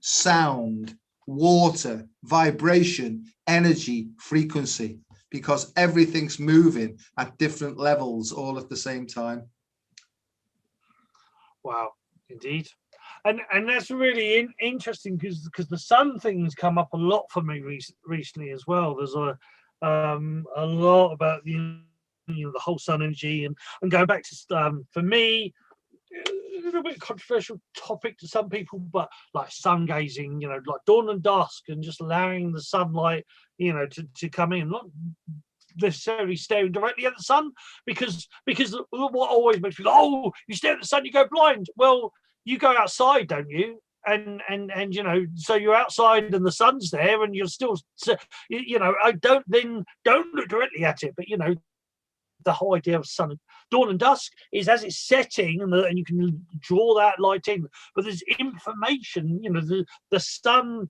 sound, water, vibration, energy, frequency, because everything's moving at different levels all at the same time. Wow, indeed. And that's really interesting, because the sun thing's come up a lot for me recently as well. There's a lot about the whole sun energy, and going back to for me, a little bit controversial topic to some people, but like sun gazing, you know, like dawn and dusk, and just allowing the sunlight, you know, to come in, not necessarily staring directly at the sun, because what always makes me go, oh, you stare at the sun, you go blind. Well, you go outside, don't you? And you know, so you're outside and the sun's there, and you're still, you know, don't look directly at it, but you know, the whole idea of sun, dawn and dusk is as it's setting, and you can draw that light in. But there's information, you know, the sun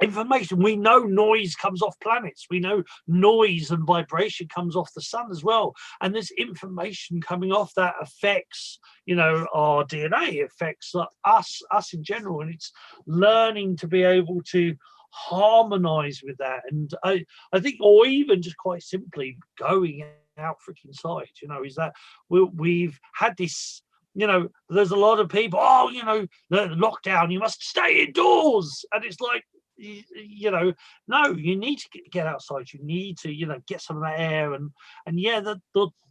information. We know noise comes off planets. We know noise and vibration comes off the sun as well. And there's information coming off that affects, you know, our DNA, affects us in general. And it's learning to be able to harmonize with that. And I think, or even just quite simply going out freaking side, you know, is that we've had this, you know, there's a lot of people, oh, you know, the lockdown, you must stay indoors. And it's like, you know, no, you need to get outside. You need to, you know, get some of that air. And yeah, the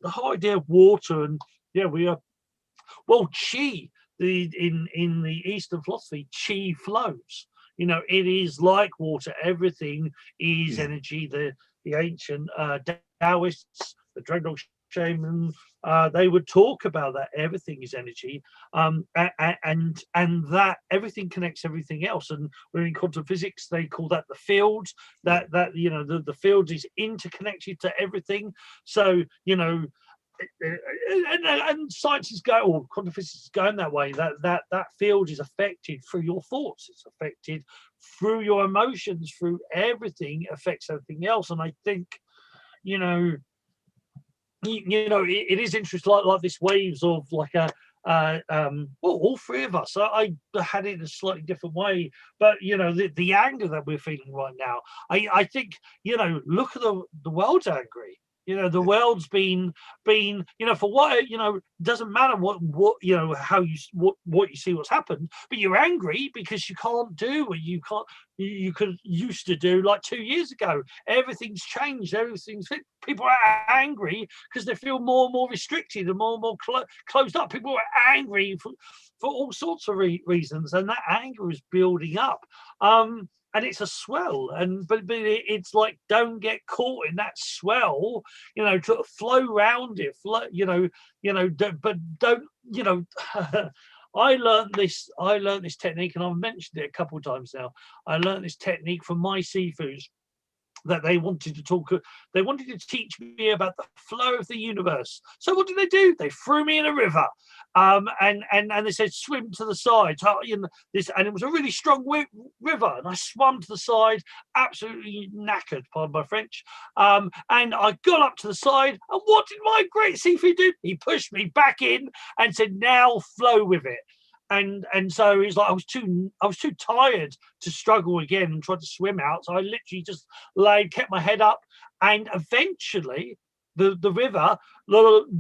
whole idea of water, and yeah, we are, well, chi, in the Eastern philosophy, chi flows. You know, it is like water. Everything is energy. The ancient Taoists, the Dreadnought shaman, they would talk about that. Everything is energy, and that everything connects everything else. And when in quantum physics, they call that the field. That you know, the field is interconnected to everything. So you know. And science is going, or quantum physics is going that way. That field is affected through your thoughts. It's affected through your emotions. Through everything affects everything else. And I think, you know, it is interesting. Like this waves of like well, all three of us. I had it in a slightly different way, but you know, the anger that we're feeling right now. I think, you know, look at the world's angry. You know, the world's been, you know, for what, you know, doesn't matter what you know, how you what you see what's happened, but you're angry because you can't do what you could used to do like 2 years ago. Everything's changed. People are angry because they feel more and more restricted and more and more closed up. People are angry for all sorts of reasons, and that anger is building up. And it's a swell, but it's like, don't get caught in that swell, you know, to flow around it, but don't, you know. I learned this technique, and I've mentioned it a couple of times now. I learned this technique from my Sifus, that they wanted to teach me about the flow of the universe. So what did they do? They threw me in a river, and they said swim to the side. So, you know, and it was a really strong river, and I swam to the side, absolutely knackered, pardon my French. And I got up to the side, and what did my great Sifu do? He pushed me back in and said, "Now flow with it." And so it's like I was too tired to struggle again and try to swim out. So I literally just kept my head up, and eventually the river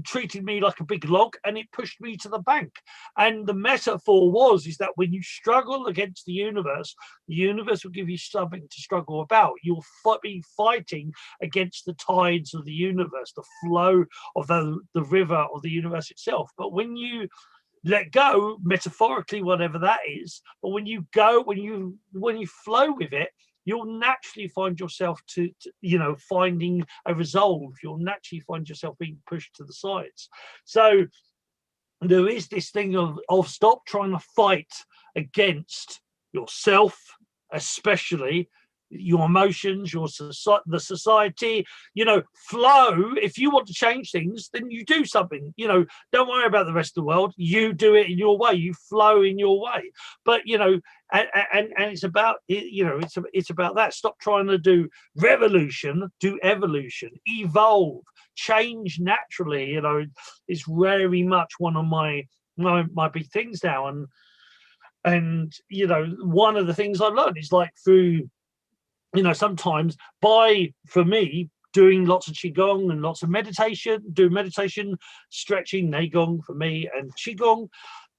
treated me like a big log, and it pushed me to the bank. And the metaphor is that when you struggle against the universe will give you something to struggle about. You'll be fighting against the tides of the universe, the flow of the river of the universe itself. But when you let go, metaphorically, whatever that is, but when you flow with it, you'll naturally find yourself to finding a resolve. You'll naturally find yourself being pushed to the sides. So there is this thing of stop trying to fight against yourself, especially your emotions, the society. Flow. If you want to change things, then you do something. Don't worry about the rest of the world. You do it in your way. You flow in your way. But and it's about it's about that. Stop trying to do revolution. Do evolution. Evolve. Change naturally. It's very much one of my big things now. And one of the things I learned is like through. Sometimes for me, doing lots of Qigong and lots of meditation, stretching, Neigong for me, and Qigong,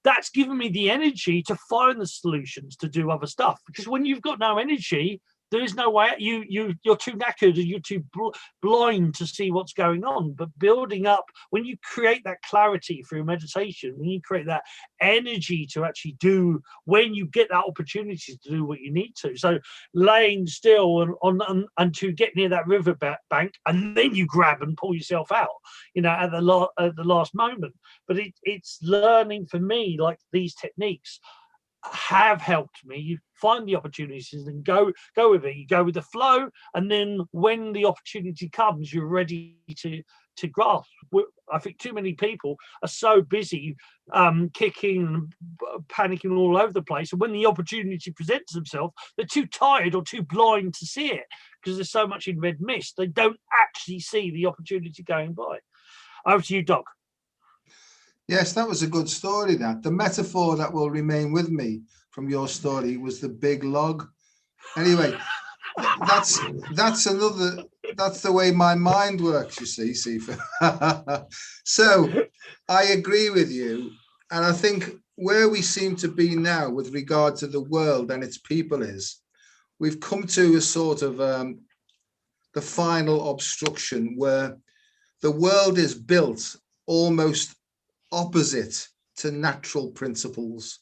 that's given me the energy to find the solutions to do other stuff. Because when you've got no energy, there is no way. You're too knackered and you're too blind to see what's going on. But building up, when you create that clarity through meditation, when you create that energy to actually do, when you get that opportunity to do what you need to. So laying still and to get near that river bank, and then you grab and pull yourself out, at the last moment. But it's learning for me, like these techniques have helped me. You find the opportunities and go with it. You go with the flow, and then when the opportunity comes, you're ready to grasp. I think too many people are so busy kicking and panicking all over the place, and when the opportunity presents themselves, they're too tired or too blind to see it because there's so much in red mist. They don't actually see the opportunity going by. Over to you, Doc. Yes, that was a good story. That the metaphor that will remain with me from your story was the big log. Anyway, that's the way my mind works, you see, Sifu. So I agree with you, and I think where we seem to be now with regard to the world and its people is we've come to a sort of the final obstruction where the world is built almost opposite to natural principles.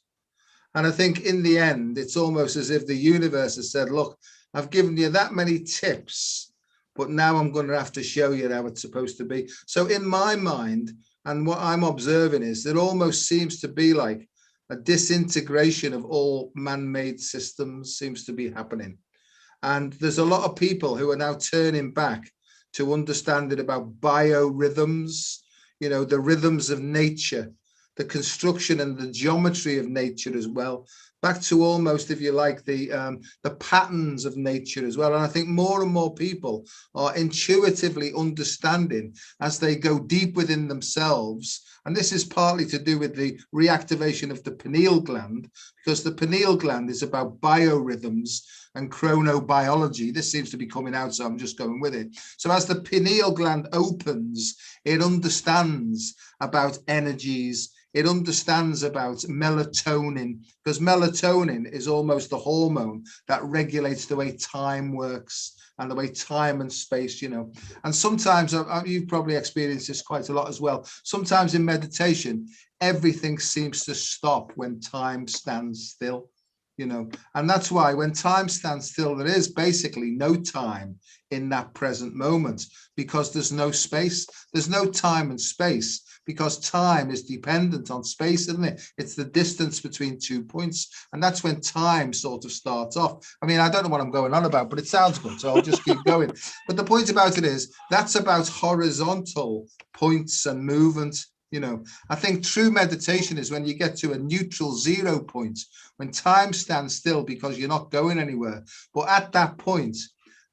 And I think in the end, it's almost as if the universe has said, look, I've given you that many tips, but now I'm going to have to show you how it's supposed to be. So in my mind, and what I'm observing is it almost seems to be like a disintegration of all man-made systems seems to be happening. And there's a lot of people who are now turning back to understanding about biorhythms, the rhythms of nature, the construction and the geometry of nature as well, back to almost, if you like, the patterns of nature as well. And I think more and more people are intuitively understanding as they go deep within themselves. And this is partly to do with the reactivation of the pineal gland, because the pineal gland is about biorhythms and chronobiology. This seems to be coming out, so I'm just going with it. So as the pineal gland opens, it understands about energies. It understands about melatonin, because melatonin is almost the hormone that regulates the way time works and the way time and space, And sometimes, you've probably experienced this quite a lot as well. Sometimes in meditation, everything seems to stop when time stands still. And that's why when time stands still, there is basically no time in that present moment, because there's no space. There's no time and space because time is dependent on space, isn't it? It's the distance between 2 points. And that's when time sort of starts off. I mean, I don't know what I'm going on about, but it sounds good, so I'll just keep going. But the point about it is that's about horizontal points and movement. I think true meditation is when you get to a neutral 0 point, when time stands still because you're not going anywhere. But at that point,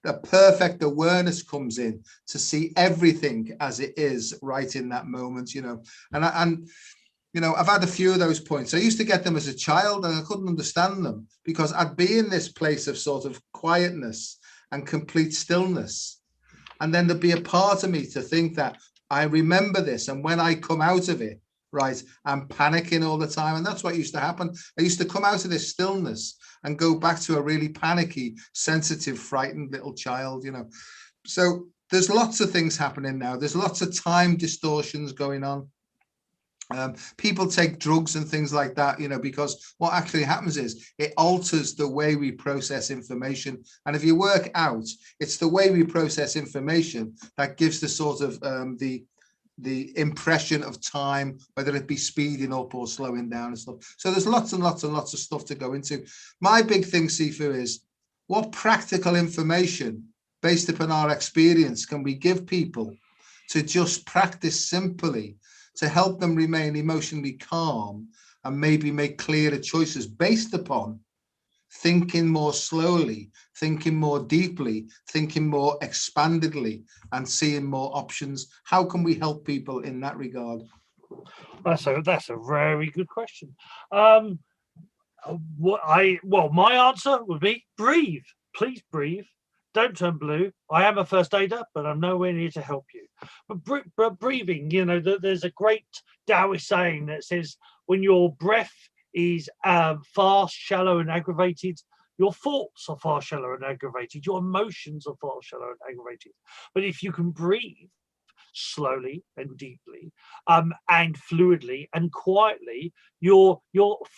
the perfect awareness comes in to see everything as it is right in that moment, And I've had a few of those points. I used to get them as a child and I couldn't understand them because I'd be in this place of sort of quietness and complete stillness. And then there'd be a part of me to think that I remember this. And when I come out of it, right, I'm panicking all the time. And that's what used to happen. I used to come out of this stillness and go back to a really panicky, sensitive, frightened little child, you know. So there's lots of things happening now. There's lots of time distortions going on. People take drugs and things like that, you know, because what actually happens is it alters the way we process information. And if you work out, it's the way we process information that gives the sort of the impression of time, whether it be speeding up or slowing down and stuff. So there's lots and lots and lots of stuff to go into. My big thing, Sifu, is what practical information based upon our experience can we give people to just practice simply to help them remain emotionally calm and maybe make clearer choices based upon thinking more slowly, thinking more deeply, thinking more expandedly, and seeing more options. How can we help people in that regard? That's a very good question. My answer would be breathe. Please breathe. Don't turn blue. I am a first aider, but I'm nowhere near to help you. But breathing, you know, there's a great Taoist saying that says when your breath is fast, shallow, and aggravated, your thoughts are far shallow and aggravated. Your emotions are far shallow and aggravated. But if you can breathe slowly and deeply, and fluidly and quietly, your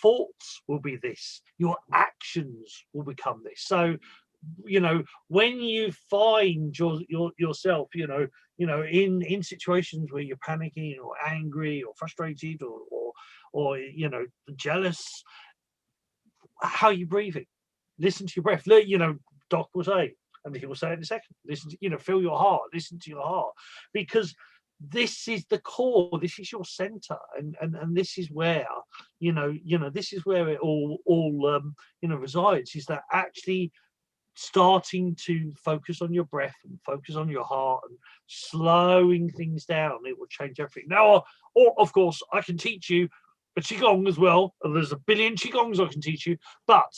thoughts will be this. Your actions will become this. So, you know, when you find yourself, you know, in situations where you're panicking or angry or frustrated or you know, jealous, how are you breathing? Listen to your breath. You know, Doc will say, and he will say in a second, listen to, you know, feel your heart, listen to your heart, because this is the core, this is your center, and this is where, you know, this is where it all you know, resides, is that actually starting to focus on your breath and focus on your heart and slowing things down. It will change everything. Now, or of course, I can teach you a qigong as well. There's a billion qigongs I can teach you, but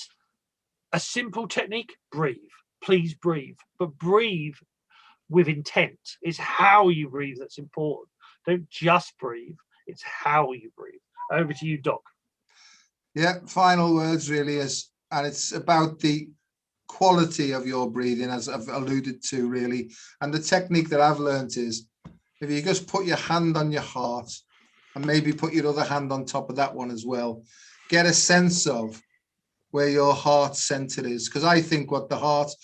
a simple technique: breathe. Please breathe, but breathe with intent. It's how you breathe that's important. Don't just breathe, it's how you breathe. Over to you, Doc. Yeah, final words really is, and it's about the quality of your breathing, as I've alluded to, really. And the technique that I've learned is, if you just put your hand on your heart and maybe put your other hand on top of that one as well, get a sense of where your heart center is. Because I think what the heart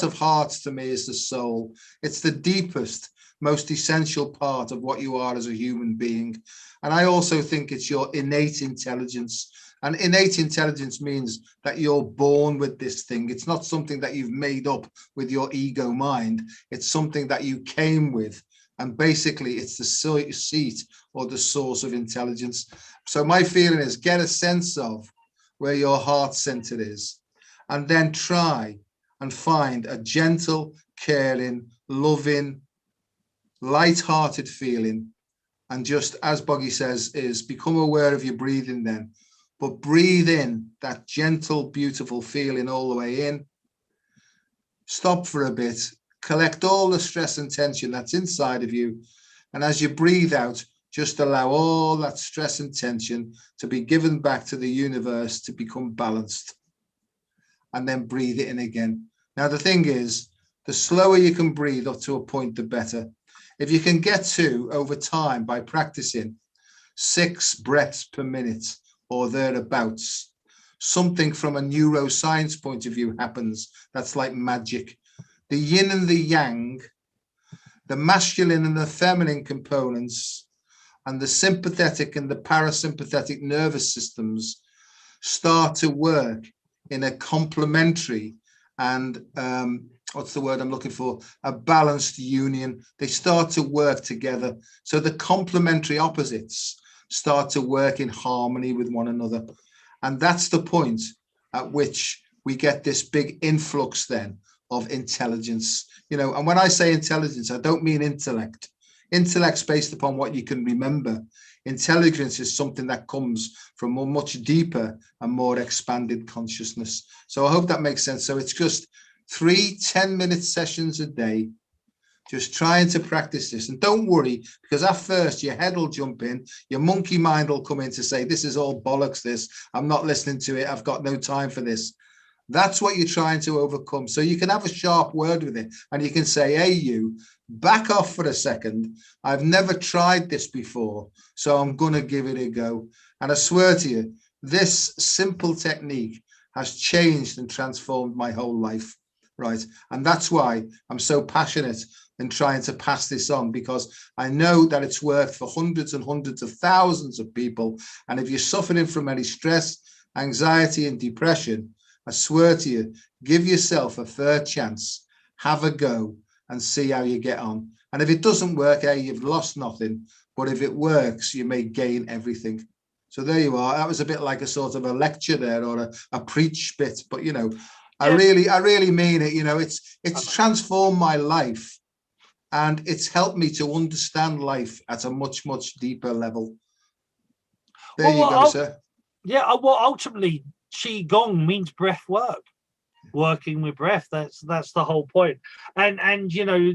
of hearts to me is the soul. It's the deepest, most essential part of what you are as a human being. And I also think it's your innate intelligence. And innate intelligence means that you're born with this thing. It's not something that you've made up with your ego mind. It's something that you came with. And basically, it's the seat or the source of intelligence. So my feeling is, get a sense of where your heart center is, and then try and find a gentle, caring, loving, light-hearted feeling. And just as Boggy says, is become aware of your breathing then. But breathe in that gentle, beautiful feeling all the way in. Stop for a bit. Collect all the stress and tension that's inside of you. And as you breathe out, just allow all that stress and tension to be given back to the universe to become balanced. And then breathe it in again. Now, the thing is, the slower you can breathe up to a point, the better. If you can get to, over time, by practicing 6 breaths per minute, or thereabouts, something from a neuroscience point of view happens that's like magic. The yin and the yang, the masculine and the feminine components, and the sympathetic and the parasympathetic nervous systems start to work in a complementary and what's the word I'm looking for? A balanced union. They start to work together. So the complementary opposites start to work in harmony with one another. And that's the point at which we get this big influx then of intelligence. You know, and when I say intelligence, I don't mean intellect. Intellect's based upon what you can remember. Intelligence is something that comes from a much deeper and more expanded consciousness. So I hope that makes sense. So it's just 3 10-minute sessions a day, just trying to practice this. And don't worry, because at first your head will jump in, your monkey mind will come in to say, this is all bollocks, this, I'm not listening to it, I've got no time for this. That's what you're trying to overcome. So you can have a sharp word with it and you can say, hey, you, back off for a second. I've never tried this before, so I'm going to give it a go. And I swear to you, this simple technique has changed and transformed my whole life, right? And that's why I'm so passionate in trying to pass this on, because I know that it's worked for hundreds and hundreds of thousands of people. And if you're suffering from any stress, anxiety and depression, I swear to you, give yourself a fair chance, have a go and see how you get on. And if it doesn't work, hey, you've lost nothing. But if it works, you may gain everything. So there you are. That was a bit like a sort of a lecture there, or a preach bit. But, you know, I really mean it. You know, it's transformed my life, and it's helped me to understand life at a much, much deeper level. There you go, sir. Yeah, well, ultimately, Qigong means breath work, working with breath. That's the whole point. And you know,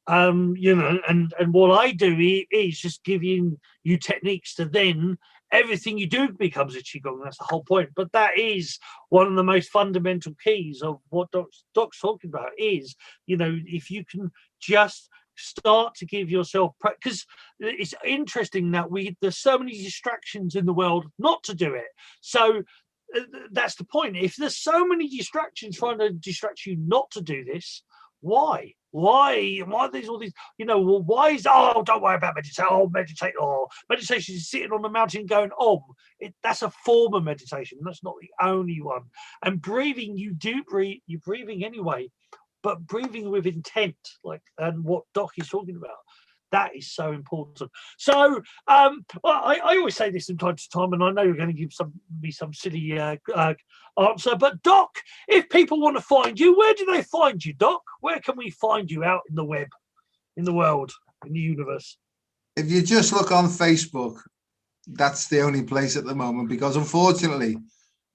and what I do is just giving you techniques to then everything you do becomes a Qigong. That's the whole point. But that is one of the most fundamental keys of what Doc's talking about is, you know, if you can just start to give yourself, because it's interesting that there's so many distractions in the world not to do it. So that's the point. If there's so many distractions trying to distract you not to do this, why are these all these, you know, well, why is, oh, don't worry about meditation, meditation is sitting on the mountain going that's a form of meditation. That's not the only one. And breathing, you're breathing anyway, but breathing with intent, and what Doc is talking about, that is so important. So I always say this from time to time, and I know you're going to give me some silly answer, but Doc, if people want to find you, where do they find you, Doc? Where can we find you out in the web, in the world, in the universe? If you just look on Facebook, that's the only place at the moment, because unfortunately,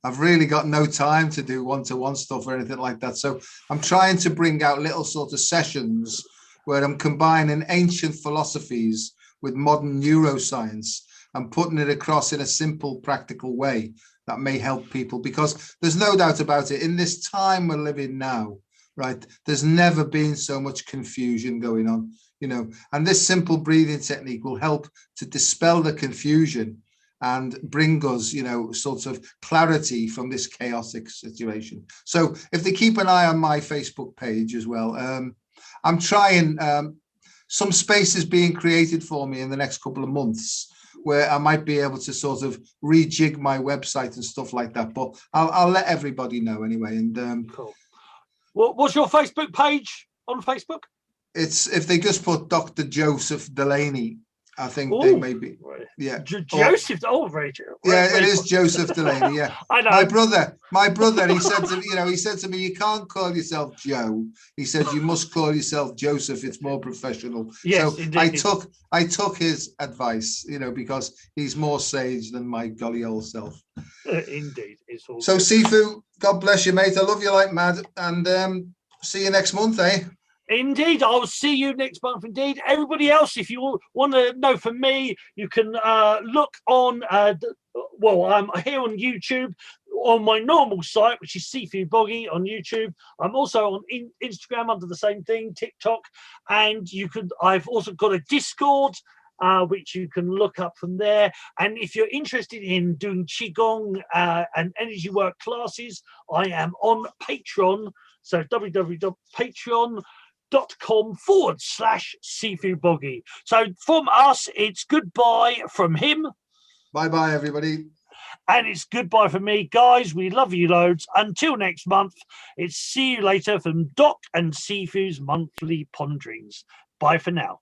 I've really got no time to do one-to-one stuff or anything like that. So I'm trying to bring out little sort of sessions where I'm combining ancient philosophies with modern neuroscience and putting it across in a simple, practical way that may help people. Because there's no doubt about it, in this time we're living now, right, there's never been so much confusion going on, you know, and this simple breathing technique will help to dispel the confusion and bring us, you know, sort of clarity from this chaotic situation. So if they keep an eye on my Facebook page as well, I'm trying, some spaces being created for me in the next couple of months where I might be able to sort of rejig my website and stuff like that. But I'll let everybody know anyway. And cool. What's your Facebook page on Facebook? It's, if they just put Dr. Joseph Delaney, I think they may be, yeah. Joseph, very true. Yeah, it is Joseph Delaney. Yeah, I know. My brother. He said to me, he said to me, you can't call yourself Joe. He said you must call yourself Joseph. It's more professional. Yes, so indeed. I took his advice, because he's more sage than my golly old self. Indeed, it's all. So Sifu, God bless you, mate. I love you like mad, and see you next month, eh? Indeed, I'll see you next month. Indeed, everybody else, if you want to know from me, you can look on. I'm here on YouTube on my normal site, which is Sifu Boggy on YouTube. I'm also on Instagram under the same thing, TikTok, and I've also got a Discord, which you can look up from there. And if you're interested in doing Qigong and energy work classes, I am on Patreon. So www.patreon.com/Sifu Boggy. So from us, it's goodbye from him. Bye everybody. And it's goodbye from me. Guys, we love you loads. Until next month, it's see you later from Doc and Sifu's monthly ponderings. Bye for now.